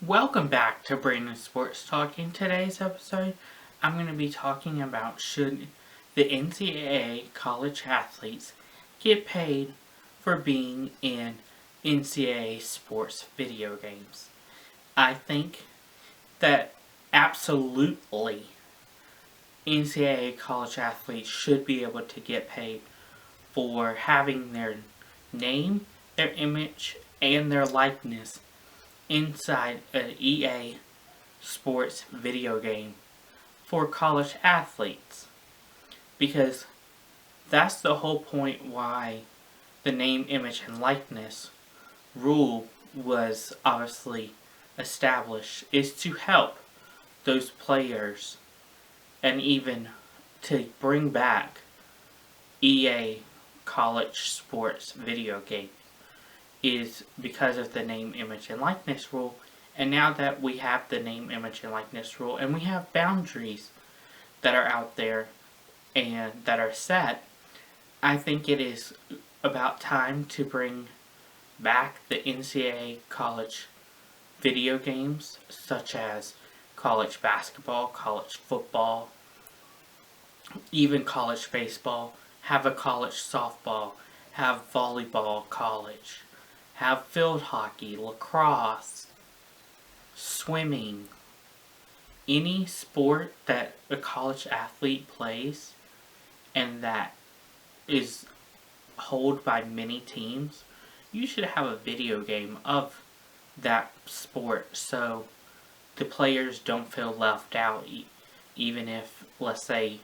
Welcome back to Brandon Sports Talk. In today's episode, I'm going to be talking about should the NCAA college athletes get paid for being in NCAA sports video games. I think that absolutely NCAA college athletes should be able to get paid for having their name, their image, and their likeness inside an EA sports video game for college athletes. Because that's the whole point why the name, image, and likeness rule was obviously established, is to help those players and even to bring back EA college sports video game is because of the name, image, and likeness rule. And now that we have the name, image, and likeness rule, and we have boundaries that are out there and that are set, I think it is about time to bring back the NCAA college video games, such as college basketball, college football, even college baseball, have a college softball, have volleyball college, have field hockey, lacrosse, swimming, any sport that a college athlete plays and that is held by many teams, you should have a video game of that sport so the players don't feel left out, even if, let's say,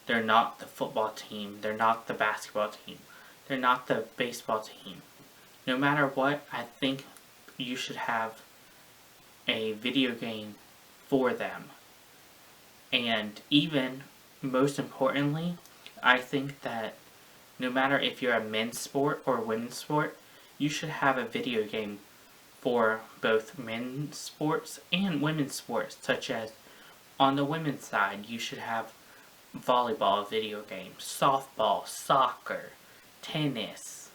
they're not the football team, they're not the basketball team, they're not the baseball team. No matter what, I think you should have a video game for them. And even, most importantly, I think that no matter if you're a men's sport or a women's sport, you should have a video game for both men's sports and women's sports, such as on the women's side, you should have volleyball video games, softball, soccer, tennis,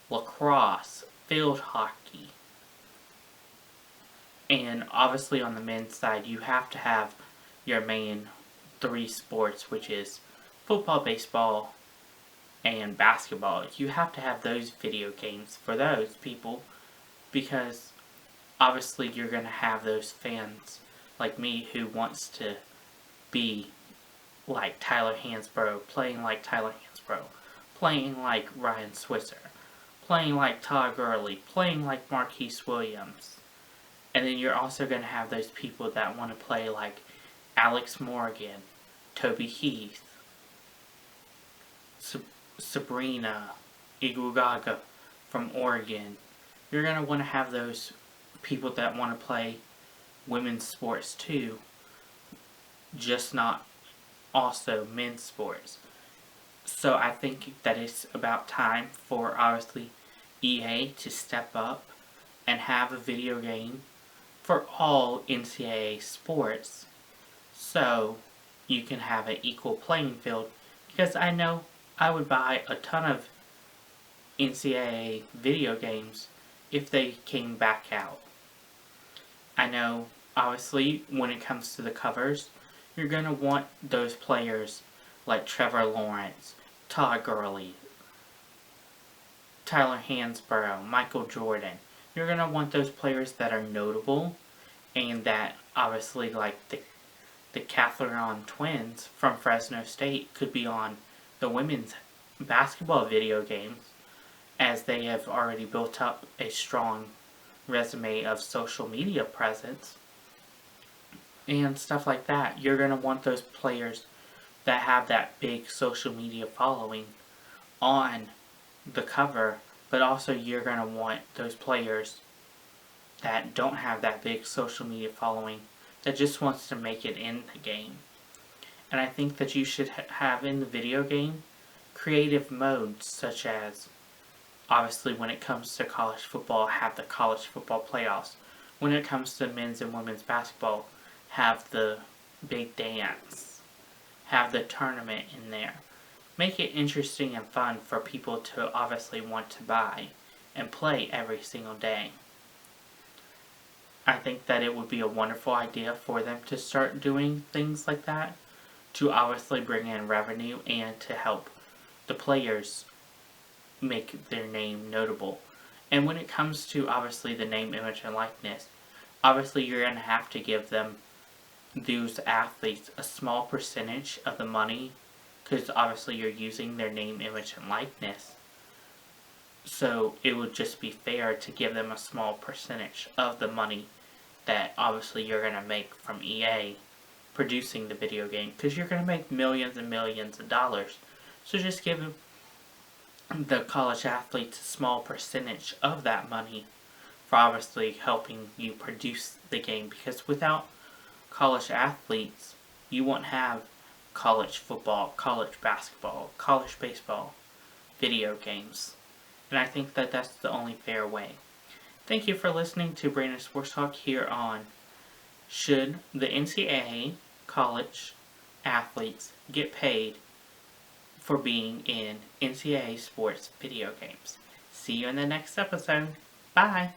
lacrosse, field hockey. And obviously on the men's side, you have to have your main three sports, which is football, baseball, and basketball. You have to have those video games for those people because obviously you're going to have those fans like me who wants to be like Tyler Hansbrough, playing like Tyler Hansbrough, playing like Ryan Switzer, playing like Todd Gurley, playing like Marquise Williams. And then you're also going to have those people that want to play like Alex Morgan, Toby Heath, Sabrina Iguodala from Oregon. You're going to want to have those people that want to play women's sports too, just not also men's sports. So I think that it's about time for obviously EA to step up and have a video game for all NCAA sports so you can have an equal playing field, because I know I would buy a ton of NCAA video games if they came back out. I know obviously when it comes to the covers, you're going to want those players like Trevor Lawrence, Todd Gurley, Tyler Hansbrough, Michael Jordan. You're going to want those players that are notable and that obviously like the Catherine twins from Fresno State could be on the women's basketball video games, as they have already built up a strong resume of social media presence and stuff like that. You're going to want those players that have that big social media following on the cover, but also you're going to want those players that don't have that big social media following that just wants to make it in the game. And I think that you should have in the video game creative modes, such as obviously when it comes to college football, have the college football playoffs. When it comes to men's and women's basketball, have the big dance, have the tournament in there. Make it interesting and fun for people to obviously want to buy and play every single day. I think that it would be a wonderful idea for them to start doing things like that to obviously bring in revenue and to help the players make their name notable. And when it comes to obviously the name, image, and likeness, obviously you're going to have to give them, those athletes, a small percentage of the money because obviously you're using their name, image, and likeness. So it would just be fair to give them a small percentage of the money that obviously you're going to make from EA producing the video game, because you're going to make millions and millions of dollars. So just give the college athletes a small percentage of that money for obviously helping you produce the game, because without college athletes you won't have college football, college basketball, college baseball, video games. And I think that that's the only fair way. Thank you for listening to Brandon Sports Talk here on should the NCAA college athletes get paid for being in NCAA sports video games. See you in the next episode. Bye!